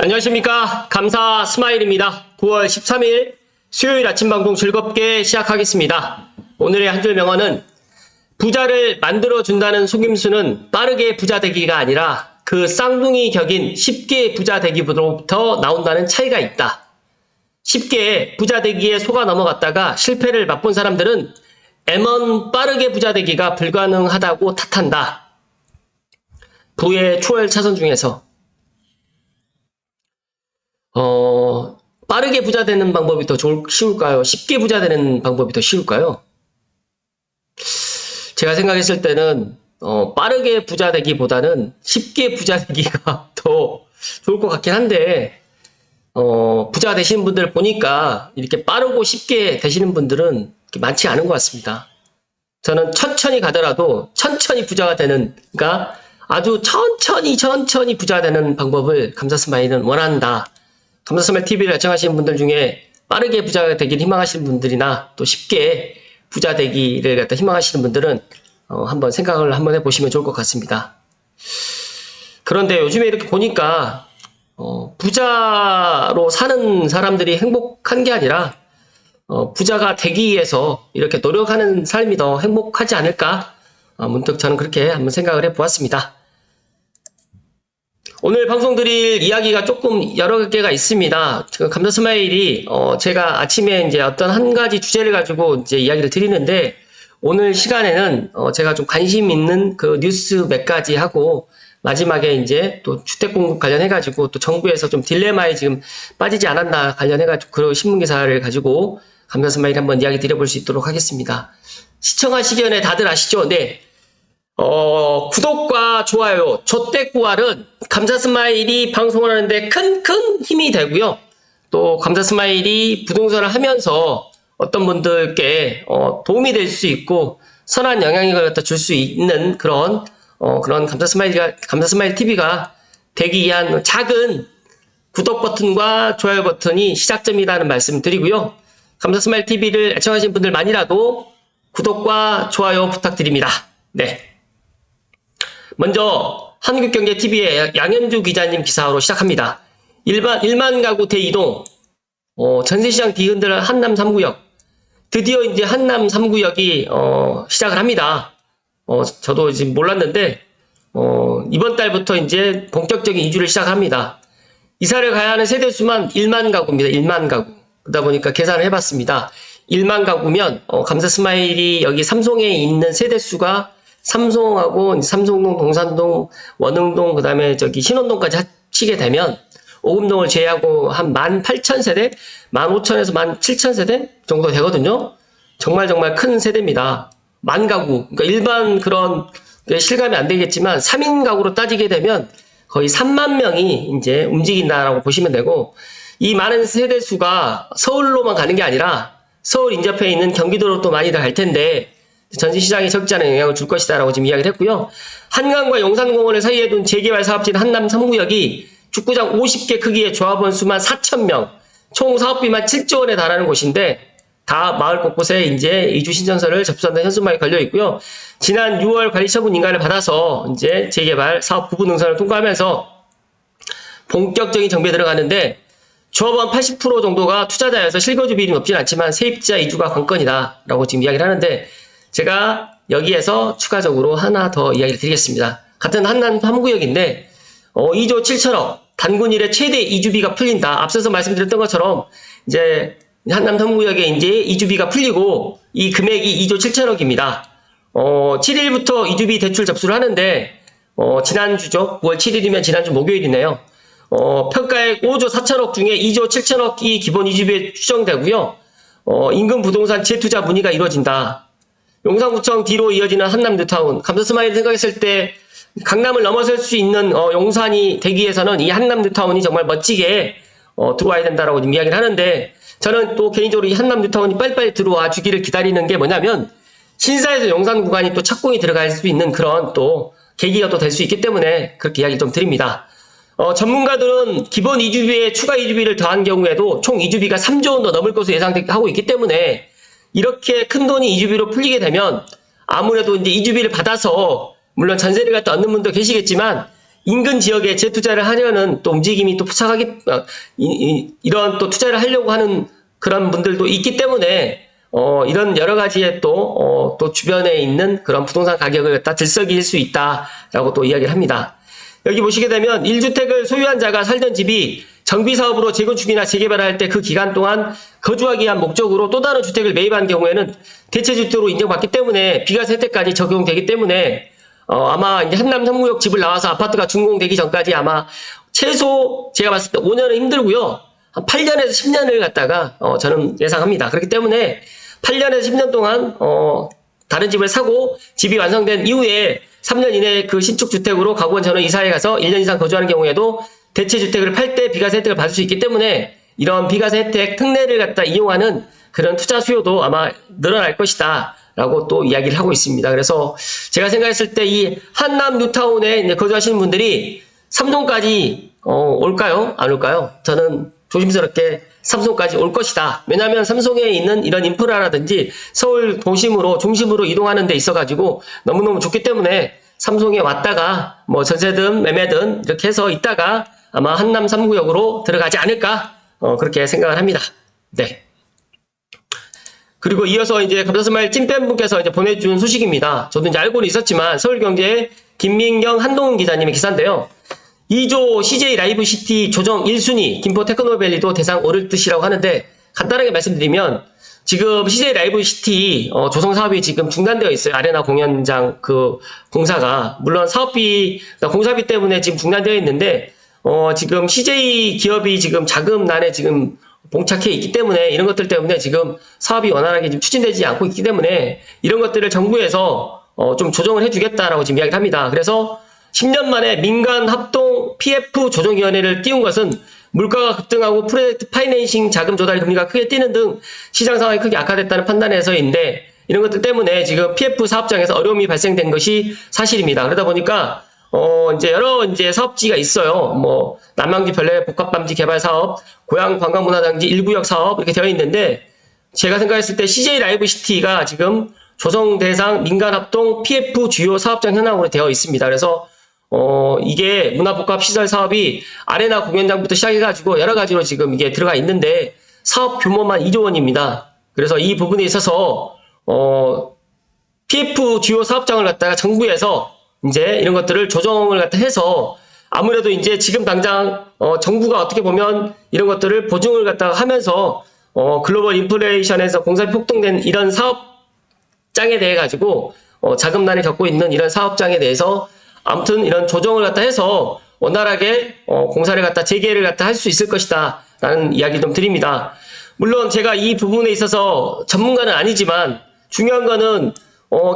안녕하십니까. 감사 스마일입니다. 9월 13일 수요일 아침 방송 즐겁게 시작하겠습니다. 오늘의 한 줄 명언은 부자를 만들어준다는 속임수는 빠르게 부자 되기가 아니라 그 쌍둥이 격인 쉽게 부자 되기부터 나온다는 차이가 있다. 쉽게 부자 되기에 속아 넘어갔다가 실패를 맛본 사람들은 M1 빠르게 부자 되기가 불가능하다고 탓한다. 부의 초월 차선 중에서 빠르게 부자 되는 방법이 더 쉬울까요? 쉽게 부자 되는 방법이 더 쉬울까요? 제가 생각했을 때는 빠르게 부자 되기보다는 쉽게 부자 되기가 더 좋을 것 같긴 한데 부자 되시는 분들 보니까 이렇게 빠르고 쉽게 되시는 분들은 많지 않은 것 같습니다. 저는 천천히 가더라도 천천히 부자가 되는, 그러니까 아주 천천히 부자가 되는 방법을 감사스마일은 원한다. 감사스마일 TV를 애청하시는 분들 중에 빠르게 부자가 되기를 희망하시는 분들이나 또 쉽게 부자 되기를 갖다 희망하시는 분들은 한번 생각을 한번 해보시면 좋을 것 같습니다. 그런데 요즘에 이렇게 보니까 부자로 사는 사람들이 행복한 게 아니라 부자가 되기 위해서 이렇게 노력하는 삶이 더 행복하지 않을까? 문득 저는 그렇게 한번 생각을 해보았습니다. 오늘 방송 드릴 이야기가 조금 여러 개가 있습니다. 감사스마일이 제가 아침에 이제 어떤 한 가지 주제를 가지고 이제 이야기를 드리는데 오늘 시간에는 제가 좀 관심 있는 그 뉴스 몇 가지 하고 마지막에 이제 또 주택 공급 관련해 가지고 또 정부에서 좀 딜레마에 지금 빠지지 않았나 관련해 가지고 그 신문 기사를 가지고 감사스마일 한번 이야기 드려볼 수 있도록 하겠습니다. 시청하시기 전에 다들 아시죠? 네. 구독과 좋아요, 조떼꾸알은 감사스마일이 방송을 하는데 큰 힘이 되고요. 또 감사스마일이 부동산을 하면서 어떤 분들께 도움이 될 수 있고 선한 영향력을 갖다 줄 수 있는 그런 감사스마일 TV가 되기 위한 작은 구독 버튼과 좋아요 버튼이 시작점이라는 말씀 드리고요. 감사스마일 TV를 애청하시는 분들만이라도 구독과 좋아요 부탁드립니다. 네. 먼저 한국경제TV의 양현주 기자님 기사로 시작합니다. 1만 가구 대이동, 전세시장 뒤흔들 한남 3구역. 드디어 이제 한남 3구역이 시작을 합니다. 저도 지금 몰랐는데 이번 달부터 이제 본격적인 이주를 시작합니다. 이사를 가야 하는 세대수만 1만 가구입니다. 1만 가구. 그러다 보니까 계산을 해봤습니다. 1만 가구면 감사스마일이 여기 삼송에 있는 세대수가 삼송하고 삼송동, 동산동, 원흥동, 그 다음에 저기 신원동까지 합치게 되면 오금동을 제외하고 한 18,000세대, 15,000에서 17,000세대 정도 되거든요. 정말 큰 세대입니다. 만 가구. 그러니까 일반 그런 실감이 안 되겠지만 3인 가구로 따지게 되면 거의 3만 명이 이제 움직인다라고 보시면 되고, 이 많은 세대 수가 서울로만 가는 게 아니라 서울 인접해 있는 경기도로 또 많이들 갈 텐데 전시시장에 적지 않은 영향을 줄 것이다 라고 지금 이야기를 했고요. 한강과 용산공원을 사이에 둔 재개발 사업지인 한남 3구역이 축구장 50개 크기의 조합원 수만 4,000명, 총 사업비만 7조 원에 달하는 곳인데 다 마을 곳곳에 이제 이주 신청서를 접수한다는 현수막이 걸려 있고요. 지난 6월 관리처분 인가를 받아서 이제 재개발 사업 부분 능선을 통과하면서 본격적인 정비에 들어가는데 조합원 80% 정도가 투자자여서 실거주 비율이 높진 않지만 세입자 이주가 관건이다 라고 지금 이야기를 하는데, 제가 여기에서 추가적으로 하나 더 이야기를 드리겠습니다. 같은 한남 3구역인데 2조 7천억 단군 이래 최대 이주비가 풀린다. 앞서서 말씀드렸던 것처럼 이제 한남 3구역에 이제 이주비가 풀리고 이 금액이 2조 7천억입니다. 7일부터 이주비 대출 접수를 하는데 지난주죠. 9월 7일이면 지난주 목요일이네요. 평가액 5조 4천억 중에 2조 7천억이 기본 이주비에 추정되고요. 인근 부동산 재투자 문의가 이루어진다. 용산구청 뒤로 이어지는 한남 뉴타운. 감사스마일 생각했을 때 강남을 넘어설 수 있는 용산이 되기 위해서는 이 한남 뉴타운이 정말 멋지게 들어와야 된다라고 지금 이야기를 하는데, 저는 또 개인적으로 이 한남 뉴타운이 빨리빨리 들어와 주기를 기다리는 게 뭐냐면 신사에서 용산 구간이 또 착공이 들어갈 수 있는 그런 또 계기가 또 될 수 있기 때문에 그렇게 이야기 좀 드립니다. 전문가들은 기본 이주비에 추가 이주비를 더한 경우에도 총 이주비가 3조 원 더 넘을 것으로 예상하고 있기 때문에 이렇게 큰 돈이 이주비로 풀리게 되면 아무래도 이제 이주비를 받아서 물론 전세를 갖다 얻는 분도 계시겠지만 인근 지역에 재투자를 하려는 또 움직임이 또 포착하기, 이런 또 투자를 하려고 하는 그런 분들도 있기 때문에, 이런 여러 가지의 또 주변에 있는 그런 부동산 가격을 갖다 들썩일 수 있다라고 또 이야기를 합니다. 여기 보시게 되면 1주택을 소유한 자가 살던 집이 정비사업으로 재건축이나 재개발을 할 때 그 기간 동안 거주하기 위한 목적으로 또 다른 주택을 매입한 경우에는 대체주택으로 인정받기 때문에 비과세 혜택까지 적용되기 때문에 아마 이제 한남 3구역 집을 나와서 아파트가 준공되기 전까지 아마 최소 제가 봤을 때 5년은 힘들고요. 한 8년에서 10년을 갖다가 저는 예상합니다. 그렇기 때문에 8년에서 10년 동안 다른 집을 사고 집이 완성된 이후에 3년 이내에 그 신축 주택으로 가구원 전원 이사해 가서 1년 이상 거주하는 경우에도 대체 주택을 팔 때 비과세 혜택을 받을 수 있기 때문에 이런 비과세 혜택 특례를 갖다 이용하는 그런 투자 수요도 아마 늘어날 것이다 라고 또 이야기를 하고 있습니다. 그래서 제가 생각했을 때 이 한남 뉴타운에 이제 거주하시는 분들이 삼성까지 올까요? 안 올까요? 저는 조심스럽게 삼성까지 올 것이다. 왜냐하면 삼성에 있는 이런 인프라라든지 서울 도심으로 중심으로 이동하는 데 있어가지고 너무너무 좋기 때문에 삼성에 왔다가 뭐 전세든 매매든 이렇게 해서 있다가 아마 한남 3구역으로 들어가지 않을까 그렇게 생각을 합니다. 네. 그리고 이어서 이제 감사스마일 찐팬분께서 이제 보내준 소식입니다. 저도 이제 알고는 있었지만 서울경제의 김민경 한동훈 기자님의 기사인데요. 2조 CJ 라이브 시티 조정 1순위 김포 테크노밸리도 대상 오를 듯이라고 하는데 간단하게 말씀드리면 지금 CJ 라이브 시티 조성 사업이 지금 중단되어 있어요. 아레나 공연장 그 공사가 물론 사업비 공사비 때문에 지금 중단되어 있는데 지금 CJ 기업이 지금 자금난에 지금 봉착해 있기 때문에 이런 것들 때문에 지금 사업이 원활하게 지금 추진되지 않고 있기 때문에 이런 것들을 정부에서 좀 조정을 해주겠다라고 지금 이야기를 합니다. 그래서 10년 만에 민간 합동 PF 조정위원회를 띄운 것은 물가가 급등하고 프로젝트 파이낸싱 자금 조달 금리가 크게 뛰는 등 시장 상황이 크게 악화됐다는 판단에서인데 이런 것들 때문에 지금 PF 사업장에서 어려움이 발생된 것이 사실입니다. 그러다 보니까 이제 여러 이제 사업지가 있어요. 뭐 남양주 별내 복합담지 개발 사업, 고양 관광문화단지 1구역 사업 이렇게 되어 있는데 제가 생각했을 때 CJ 라이브 시티가 지금 조성 대상 민간 합동 PF 주요 사업장 현황으로 되어 있습니다. 그래서 이게 문화복합시설 사업이 아레나 공연장부터 시작해가지고 여러 가지로 지금 이게 들어가 있는데 사업 규모만 2조 원입니다. 그래서 이 부분에 있어서 PF 주요 사업장을 갖다가 정부에서 이제 이런 것들을 조정을 갖다 해서 아무래도 이제 지금 당장 정부가 어떻게 보면 이런 것들을 보증을 갖다가 하면서 글로벌 인플레이션에서 공사비 폭등된 이런 사업장에 대해 가지고 자금난을 겪고 있는 이런 사업장에 대해서 아무튼 이런 조정을 갖다 해서 원활하게 공사를 갖다 재개를 갖다 할 수 있을 것이다 라는 이야기 좀 드립니다. 물론 제가 이 부분에 있어서 전문가는 아니지만 중요한 거는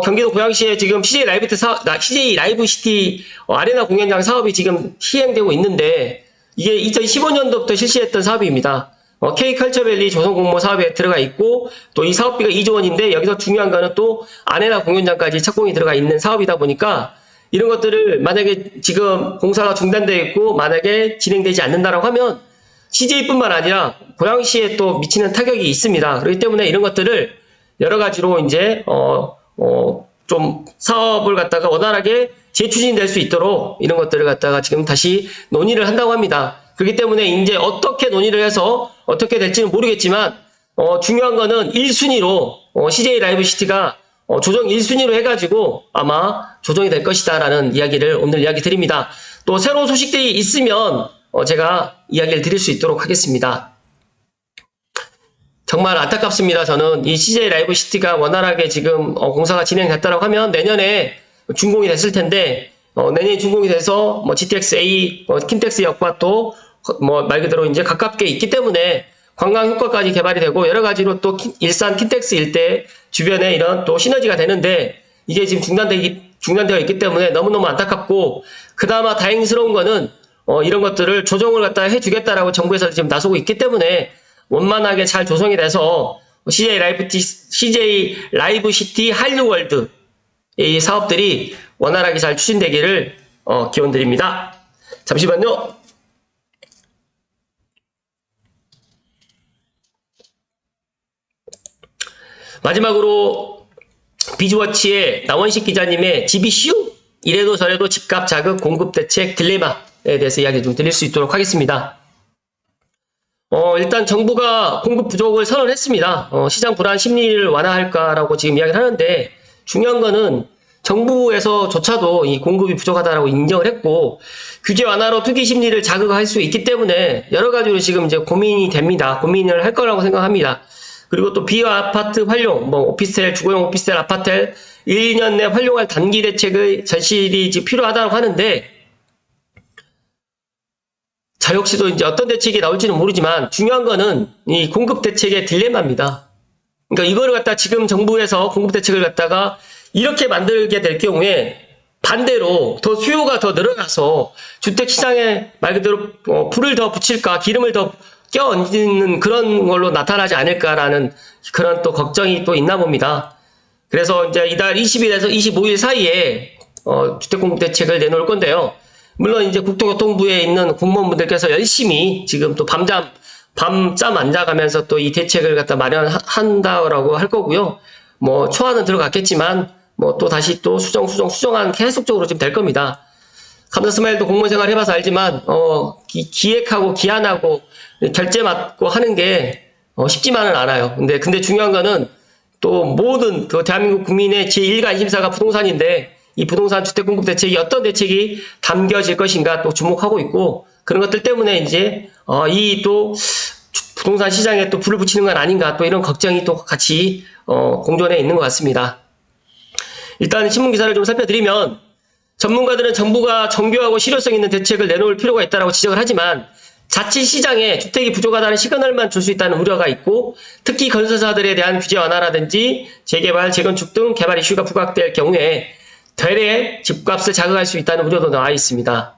경기도 고양시에 지금 CJ 라이브 시티 아레나 공연장 사업이 지금 시행되고 있는데 이게 2015년도부터 실시했던 사업입니다. K컬처밸리 조성공모 사업에 들어가 있고 또 이 사업비가 2조 원인데 여기서 중요한 거는 또 아레나 공연장까지 착공이 들어가 있는 사업이다 보니까 이런 것들을 만약에 지금 공사가 중단되어 있고 만약에 진행되지 않는다라고 하면 CJ뿐만 아니라 고양시에 또 미치는 타격이 있습니다. 그렇기 때문에 이런 것들을 여러 가지로 이제 좀 사업을 갖다가 원활하게 재추진될 수 있도록 이런 것들을 갖다가 지금 다시 논의를 한다고 합니다. 그렇기 때문에 이제 어떻게 논의를 해서 어떻게 될지는 모르겠지만 중요한 거는 1순위로 CJ 라이브 시티가 조정 1순위로 해가지고 아마 조정이 될 것이다 라는 이야기를 오늘 이야기 드립니다. 또 새로운 소식들이 있으면 제가 이야기를 드릴 수 있도록 하겠습니다. 정말 안타깝습니다. 저는 이 CJ 라이브 시티가 원활하게 지금 공사가 진행됐다고 하면 내년에 준공이 됐을 텐데 내년에 준공이 돼서 뭐 GTX-A, 킨텍스역과 또 뭐 말 그대로 이제 가깝게 있기 때문에 관광 효과까지 개발이 되고 여러 가지로 또 일산 킨텍스 일대 주변에 이런 또 시너지가 되는데 이게 지금 중단되어 있기 때문에 너무너무 안타깝고 그나마 다행스러운 거는 이런 것들을 조정을 갖다 해주겠다라고 정부에서 지금 나서고 있기 때문에 원만하게 잘 조성이 돼서 CJ 라이브 시티 한류월드 이 사업들이 원활하게 잘 추진되기를 기원드립니다. 잠시만요. 마지막으로 비즈워치의 나원식 기자님의 집이 쉬운 이래도 저래도 집값 자극 공급 대책 딜레마에 대해서 이야기 좀 드릴 수 있도록 하겠습니다. 일단 정부가 공급 부족을 선언했습니다. 시장 불안 심리를 완화할까라고 지금 이야기를 하는데, 중요한 거는 정부에서조차도 이 공급이 부족하다라고 인정을 했고, 규제 완화로 투기 심리를 자극할 수 있기 때문에 여러 가지로 지금 이제 고민이 됩니다. 고민을 할 거라고 생각합니다. 그리고 또 비아파트 활용, 오피스텔, 주거용 오피스텔, 아파트 1년 내 활용할 단기 대책의 절실히 필요하다고 하는데, 자, 역시도 이제 어떤 대책이 나올지는 모르지만 중요한 거는 이 공급 대책의 딜레마입니다. 그러니까 이거를 갖다 지금 정부에서 공급 대책을 갖다가 이렇게 만들게 될 경우에 반대로 더 수요가 더 늘어나서 주택 시장에 말 그대로 불을 더 붙일까, 기름을 더 껴얹는 그런 걸로 나타나지 않을까라는 그런 또 걱정이 또 있나 봅니다. 그래서 이제 이달 20일에서 25일 사이에 주택 공급 대책을 내놓을 건데요. 물론 이제 국토교통부에 있는 공무원분들께서 열심히 지금 또 밤잠 안 자가면서 또 이 대책을 갖다 마련한다라고 할 거고요. 초안은 들어갔겠지만 또 다시 또 수정안 계속적으로 지금 될 겁니다. 감사 스마일도 공무원 생활 해봐서 알지만 기획하고 기한하고 결제 맡고 하는 게 쉽지만은 않아요. 근데 중요한 거는 또 모든 그 대한민국 국민의 제1관심사가 부동산인데, 이 부동산 주택 공급 대책이 어떤 대책이 담겨질 것인가 또 주목하고 있고, 그런 것들 때문에 이제 이 또 부동산 시장에 또 불을 붙이는 건 아닌가, 또 이런 걱정이 또 같이 공존해 있는 것 같습니다. 일단 신문 기사를 좀 살펴드리면, 전문가들은 정부가 정교하고 실효성 있는 대책을 내놓을 필요가 있다고 지적을 하지만, 자칫 시장에 주택이 부족하다는 시그널만 줄 수 있다는 우려가 있고, 특히 건설사들에 대한 규제 완화라든지 재개발, 재건축 등 개발 이슈가 부각될 경우에 되레 집값을 자극할 수 있다는 우려도 나와 있습니다.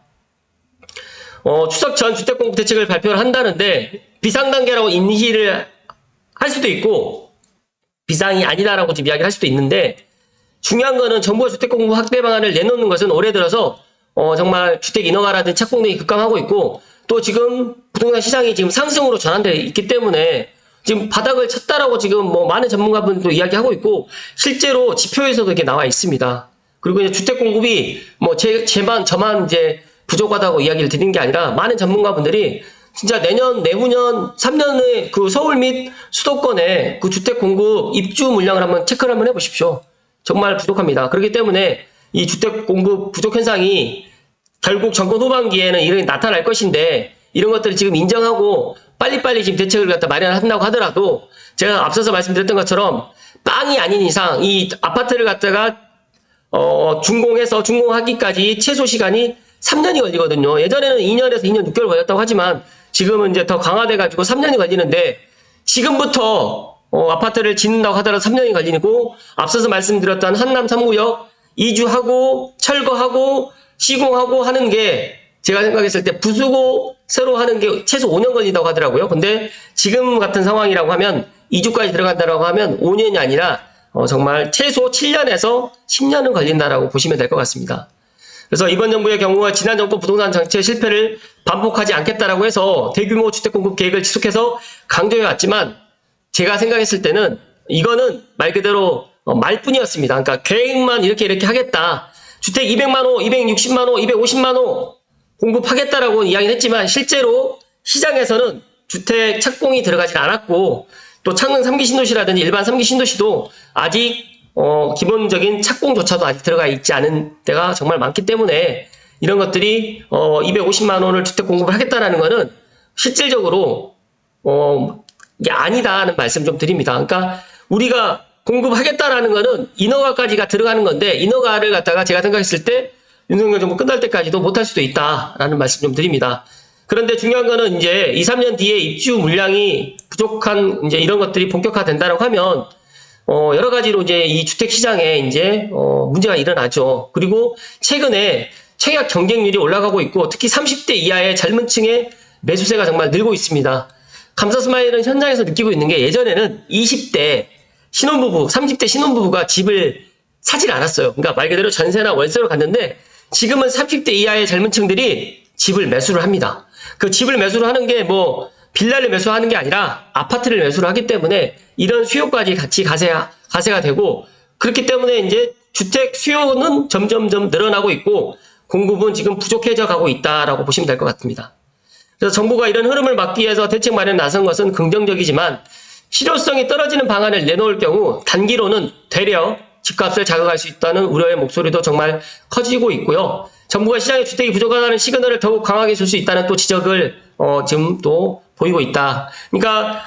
추석 전 주택 공급 대책을 발표를 한다는데 비상단계라고 인지를 할 수도 있고 비상이 아니다라고 지금 이야기를 할 수도 있는데, 중요한 거는 정부가 주택 공급 확대 방안을 내놓는 것은 올해 들어서 정말 주택 인허가라든지 착공 등이 급감하고 있고, 또 지금 부동산 시장이 지금 상승으로 전환되어 있기 때문에 지금 바닥을 쳤다라고 지금 많은 전문가분들도 이야기하고 있고, 실제로 지표에서도 이게 나와 있습니다. 그리고 이제 주택 공급이 저만 이제 부족하다고 이야기를 드리는 게 아니라, 많은 전문가분들이 진짜 내년, 내후년 3년의 그 서울 및 수도권의 그 주택 공급 입주 물량을 한번 체크를 한번 해보십시오. 정말 부족합니다. 그렇기 때문에 이 주택 공급 부족 현상이 결국 정권 후반기에는 이런 게 나타날 것인데, 이런 것들을 지금 인정하고 빨리빨리 지금 대책을 갖다 마련한다고 하더라도, 제가 앞서서 말씀드렸던 것처럼 빵이 아닌 이상 이 아파트를 갖다가 준공하기까지 최소 시간이 3년이 걸리거든요. 예전에는 2년에서 2년 6개월 걸렸다고 하지만 지금은 이제 더 강화돼가지고 3년이 걸리는데, 지금부터 아파트를 짓는다고 하더라도 3년이 걸리고, 앞서서 말씀드렸던 한남 3구역 이주하고 철거하고 시공하고 하는 게 제가 생각했을 때 부수고 새로 하는 게 최소 5년 걸린다고 하더라고요. 근데 지금 같은 상황이라고 하면, 2주까지 들어간다라고 하면 5년이 아니라 정말 최소 7년에서 10년은 걸린다라고 보시면 될 것 같습니다. 그래서 이번 정부의 경우와 지난 정권 부동산 정책 실패를 반복하지 않겠다라고 해서 대규모 주택 공급 계획을 지속해서 강조해 왔지만, 제가 생각했을 때는 이거는 말 그대로 말뿐이었습니다. 그러니까 계획만 이렇게 하겠다, 주택 200만 호, 260만 호, 250만 호 공급하겠다라고 이야기를 했지만, 실제로 시장에서는 주택 착공이 들어가지 않았고, 또 창릉 3기 신도시라든지 일반 3기 신도시도 아직 기본적인 착공조차도 아직 들어가 있지 않은 데가 정말 많기 때문에, 이런 것들이 250만 원을 주택 공급을 하겠다라는 거는 실질적으로 이게 아니다는 말씀 좀 드립니다. 그러니까 우리가 공급하겠다라는 거는 인허가까지가 들어가는 건데, 인허가를 갖다가 제가 생각했을 때 윤석열 정부 끝날 때까지도 못할 수도 있다라는 말씀 좀 드립니다. 그런데 중요한 거는 이제 2, 3년 뒤에 입주 물량이 부족한 이제 이런 것들이 본격화된다라고 하면 여러 가지로 이제 이 주택 시장에 이제 문제가 일어나죠. 그리고 최근에 청약 경쟁률이 올라가고 있고, 특히 30대 이하의 젊은 층의 매수세가 정말 늘고 있습니다. 감사 스마일은 현장에서 느끼고 있는 게, 예전에는 20대 신혼부부, 30대 신혼부부가 집을 사질 않았어요. 그러니까 말 그대로 전세나 월세로 갔는데, 지금은 30대 이하의 젊은 층들이 집을 매수를 합니다. 그 집을 매수를 하는 게 빌라를 매수하는 게 아니라 아파트를 매수를 하기 때문에 이런 수요까지 같이 가세가 되고, 그렇기 때문에 이제 주택 수요는 점점점 늘어나고 있고 공급은 지금 부족해져 가고 있다라고 보시면 될 것 같습니다. 그래서 정부가 이런 흐름을 막기 위해서 대책 마련에 나선 것은 긍정적이지만 실효성이 떨어지는 방안을 내놓을 경우 단기로는 되려 집값을 자극할 수 있다는 우려의 목소리도 정말 커지고 있고요. 정부가 시장에 주택이 부족하다는 시그널을 더욱 강하게 줄 수 있다는 또 지적을 지금 또 보이고 있다. 그러니까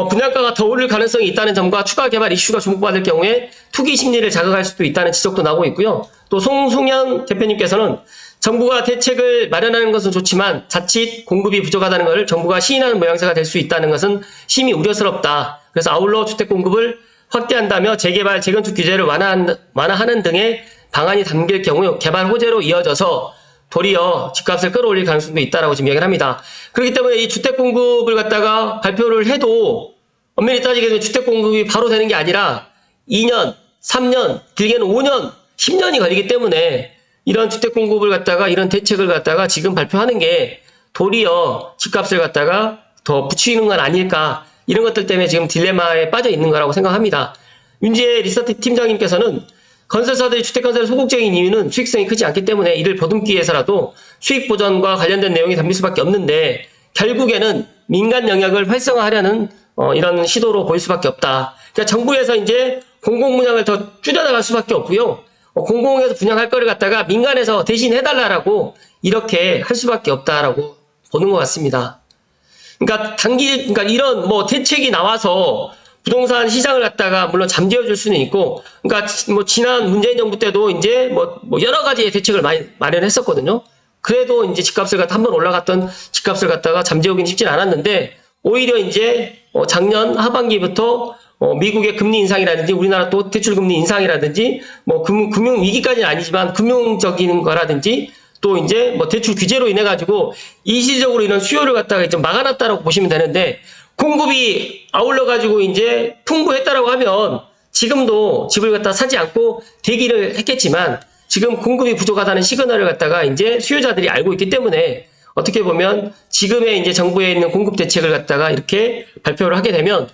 분양가가 더 오를 가능성이 있다는 점과 추가 개발 이슈가 주목받을 경우에 투기 심리를 자극할 수도 있다는 지적도 나오고 있고요. 또 송승현 대표님께서는 정부가 대책을 마련하는 것은 좋지만 자칫 공급이 부족하다는 것을 정부가 시인하는 모양새가 될 수 있다는 것은 심히 우려스럽다. 그래서 아울러 주택 공급을 확대한다며 재개발, 재건축 규제를 완화하는 등의 방안이 담길 경우 개발 호재로 이어져서 도리어 집값을 끌어올릴 가능성도 있다라고 지금 이야기를 합니다. 그렇기 때문에 이 주택 공급을 갖다가 발표를 해도 엄밀히 따지게 되면 주택 공급이 바로 되는 게 아니라 2년, 3년, 길게는 5년, 10년이 걸리기 때문에 이런 주택 공급을 갖다가 이런 대책을 갖다가 지금 발표하는 게 도리어 집값을 갖다가 더 부추기는 건 아닐까, 이런 것들 때문에 지금 딜레마에 빠져 있는 거라고 생각합니다. 윤지혜 리서치 팀장님께서는 건설사들이 주택건설에 소극적인 이유는 수익성이 크지 않기 때문에 이를 보듬기 위해서라도 수익 보전과 관련된 내용이 담길 수밖에 없는데 결국에는 민간 영역을 활성화하려는 이런 시도로 보일 수밖에 없다. 그러니까 정부에서 이제 공공분양을 더 줄여나갈 수밖에 없고요. 공공에서 분양할 거를 갖다가 민간에서 대신 해달라라고 이렇게 할 수밖에 없다라고 보는 것 같습니다. 그러니까 이런 대책이 나와서 부동산 시장을 갖다가 물론 잠재워줄 수는 있고, 그러니까 지난 문재인 정부 때도 이제 여러 가지의 대책을 많이 마련했었거든요. 그래도 이제 집값을 갖다 한번 올라갔던 집값을 갖다가 잠재우기는 쉽진 않았는데, 오히려 이제 작년 하반기부터 미국의 금리 인상이라든지 우리나라 또 대출 금리 인상이라든지 금융 위기까지는 아니지만 금융적인 거라든지 또 이제 대출 규제로 인해 가지고 일시적으로 이런 수요를 갖다가 좀 막아놨다라고 보시면 되는데, 공급이 아울러 가지고 이제 풍부했다라고 하면 지금도 집을 갖다 사지 않고 대기를 했겠지만 지금 공급이 부족하다는 시그널을 갖다가 이제 수요자들이 알고 있기 때문에 어떻게 보면 지금의 이제 정부에 있는 공급 대책을 갖다가 이렇게 발표를 하게 되면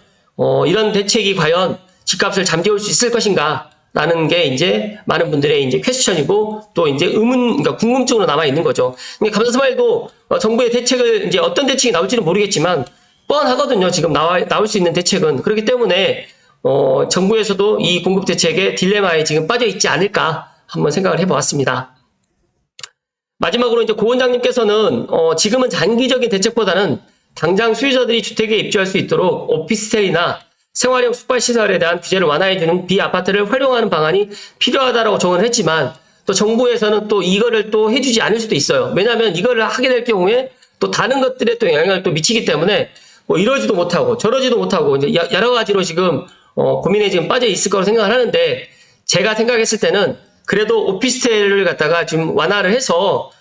이런 대책이 과연 집값을 잠재울 수 있을 것인가라는 게 이제 많은 분들의 이제 퀘스천이고 또 이제 그러니까 궁금증으로 남아 있는 거죠. 그러니까 감사스마일도 정부의 대책을 이제 어떤 대책이 나올지는 모르겠지만 뻔하거든요. 지금 나올 수 있는 대책은. 그렇기 때문에 정부에서도 이 공급 대책의 딜레마에 지금 빠져 있지 않을까 한번 생각을 해보았습니다. 마지막으로 이제 고 원장님께서는 지금은 장기적인 대책보다는 당장 수요자들이 주택에 입주할 수 있도록 오피스텔이나 생활형 숙박시설에 대한 규제를 완화해주는 비아파트를 활용하는 방안이 필요하다라고 조언을 했지만 또 정부에서는 또 이거를 또 해주지 않을 수도 있어요. 왜냐하면 이거를 하게 될 경우에 또 다른 것들에 또 영향을 또 미치기 때문에 이러지도 못하고 저러지도 못하고 이제 여러 가지로 지금 고민에 지금 빠져 있을 거라고 생각을 하는데, 제가 생각했을 때는 그래도 오피스텔을 갖다가 지금 완화를 해서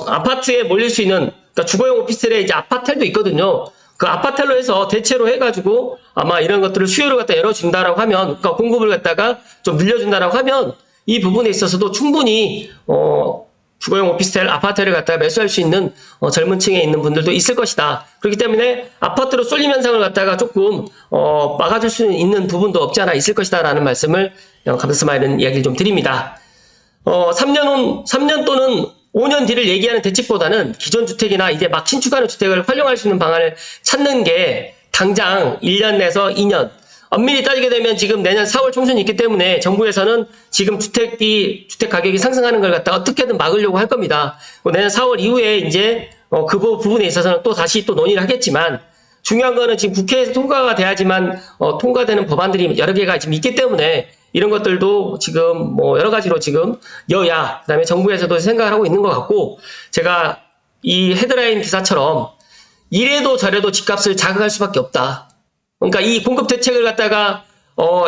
아파트에 몰릴 수 있는, 그러니까 주거용 오피스텔에 이제 아파텔도 있거든요. 그 아파텔로 해서 대체로 해가지고 아마 이런 것들을 수요를 갖다 열어준다라고 하면, 그러니까 공급을 갖다가 좀 늘려준다라고 하면 이 부분에 있어서도 충분히 주거용 오피스텔, 아파트를 갖다가 매수할 수 있는 젊은 층에 있는 분들도 있을 것이다. 그렇기 때문에 아파트로 쏠림 현상을 갖다가 조금 막아줄 수 있는 부분도 없지 않아 있을 것이다 라는 말씀을 감사스마일은 이야기를 좀 드립니다. 3년 또는 5년 뒤를 얘기하는 대책보다는 기존 주택이나 이제 막 신축하는 주택을 활용할 수 있는 방안을 찾는 게 당장 1년 내서 2년, 엄밀히 따지게 되면 지금 내년 4월 총선이 있기 때문에 정부에서는 지금 주택 가격이 상승하는 걸 갖다 어떻게든 막으려고 할 겁니다. 내년 4월 이후에 이제 그 부분에 있어서는 또 다시 또 논의를 하겠지만, 중요한 거는 지금 국회에서 통과가 돼야지만 통과되는 법안들이 여러 개가 지금 있기 때문에 이런 것들도 지금 여러 가지로 지금 여야 그다음에 정부에서도 생각을 하고 있는 것 같고, 제가 이 헤드라인 기사처럼 이래도 저래도 집값을 자극할 수밖에 없다. 그러니까 이 공급 대책을 갖다가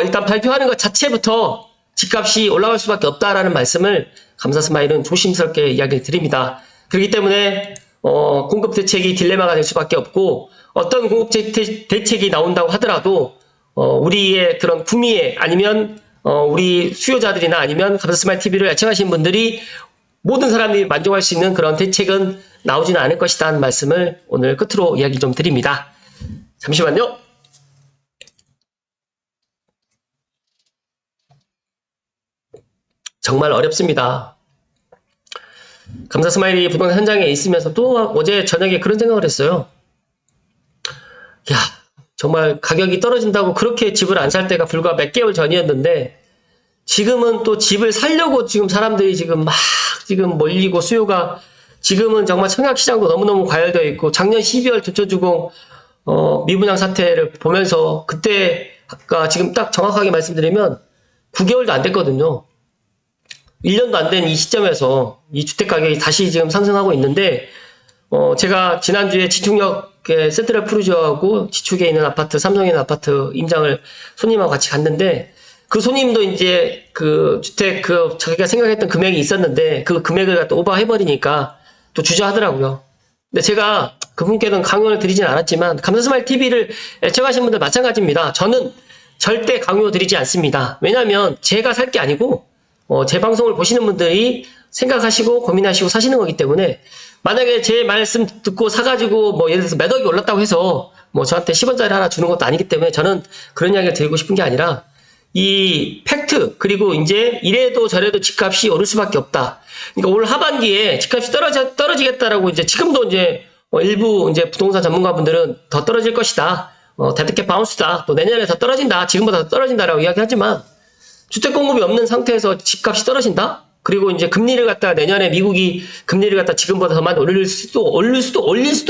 일단 발표하는 것 자체부터 집값이 올라갈 수밖에 없다라는 말씀을 감사스마일은 조심스럽게 이야기를 드립니다. 그렇기 때문에 공급 대책이 딜레마가 될 수밖에 없고, 어떤 공급 대책이 나온다고 하더라도 우리의 그런 구미에 아니면 우리 수요자들이나 아니면 감사스마일 TV를 애청하시는 분들이 모든 사람들이 만족할 수 있는 그런 대책은 나오지는 않을 것이다 하는 말씀을 오늘 끝으로 이야기 좀 드립니다. 잠시만요. 정말 어렵습니다. 감사 스마일이 부동산 현장에 있으면서 또 어제 저녁에 그런 생각을 했어요. 야, 정말 가격이 떨어진다고 그렇게 집을 안 살 때가 불과 몇 개월 전이었는데 지금은 또 집을 살려고 지금 사람들이 지금 막 지금 몰리고 수요가 지금은 정말 청약시장도 너무너무 과열되어 있고 작년 12월 조초주공 미분양 사태를 보면서 그때 아까 지금 딱 정확하게 말씀드리면 9개월도 안 됐거든요. 1년도 안 된 이 시점에서 이 주택 가격이 다시 지금 상승하고 있는데 제가 지난주에 지축역에 센트럴 푸르지오하고 지축에 있는 아파트, 삼성에 있는 아파트 임장을 손님하고 같이 갔는데 그 손님도 이제 그 주택 자기가 생각했던 금액이 있었는데 그 금액을 또 오버해버리니까 또 주저하더라고요. 근데 제가 그분께는 강요를 드리진 않았지만 감사스마일 TV를 애청하신 분들 마찬가지입니다. 저는 절대 강요 드리지 않습니다. 왜냐하면 제가 살 게 아니고 제 방송을 보시는 분들이 생각하시고 고민하시고 사시는 거기 때문에 만약에 제 말씀 듣고 사가지고 뭐 예를 들어서 몇 억이 올랐다고 해서 뭐 저한테 10원짜리 하나 주는 것도 아니기 때문에 저는 그런 이야기를 드리고 싶은 게 아니라 이 팩트 그리고 이제 이래도 저래도 집값이 오를 수밖에 없다. 그러니까 올 하반기에 집값이 떨어지겠다라고 이제 지금도 이제 일부 이제 부동산 전문가분들은 더 떨어질 것이다. 데드캣 바운스다. 또 내년에 더 떨어진다. 지금보다 더 떨어진다라고 이야기하지만 주택 공급이 없는 상태에서 집값이 떨어진다? 그리고 이제 금리를 갖다 내년에 미국이 금리를 갖다 지금보다 더 많이 올릴 수도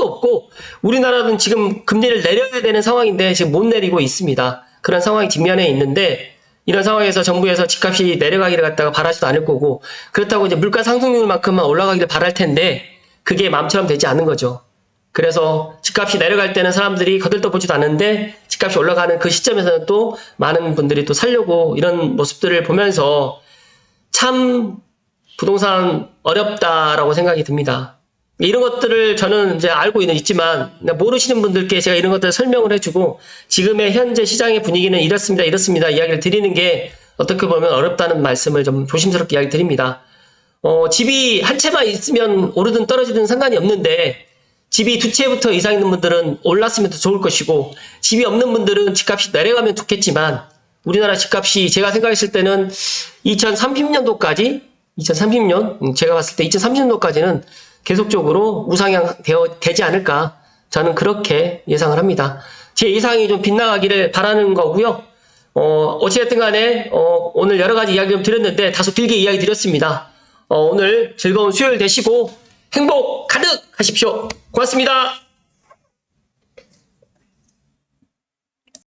없고 우리나라는 지금 금리를 내려야 되는 상황인데 지금 못 내리고 있습니다. 그런 상황이 뒷면에 있는데 이런 상황에서 정부에서 집값이 내려가기를 갖다가 바라지도 않을 거고 그렇다고 이제 물가 상승률만큼만 올라가기를 바랄 텐데 그게 마음처럼 되지 않는 거죠. 그래서 집값이 내려갈 때는 사람들이 거들떠보지도 않는데 집값이 올라가는 그 시점에서는 또 많은 분들이 또 살려고 이런 모습들을 보면서 참 부동산 어렵다라고 생각이 듭니다. 이런 것들을 저는 이제 알고 있지만 모르시는 분들께 제가 이런 것들을 설명을 해주고 지금의 현재 시장의 분위기는 이렇습니다 이야기를 드리는 게 어떻게 보면 어렵다는 말씀을 좀 조심스럽게 이야기 드립니다. 집이 한 채만 있으면 오르든 떨어지든 상관이 없는데 집이 두 채부터 이상 있는 분들은 올랐으면 더 좋을 것이고 집이 없는 분들은 집값이 내려가면 좋겠지만 우리나라 집값이 제가 생각했을 때는 2030년도까지 2030년 제가 봤을 때 2030년도까지는 계속적으로 우상향 되지 않을까 저는 그렇게 예상을 합니다. 제 예상이 좀 빗나가기를 바라는 거고요. 어찌됐든 간에 오늘 여러 가지 이야기 좀 드렸는데 다소 길게 이야기 드렸습니다. 오늘 즐거운 수요일 되시고 행복 가득 하십시오. 고맙습니다.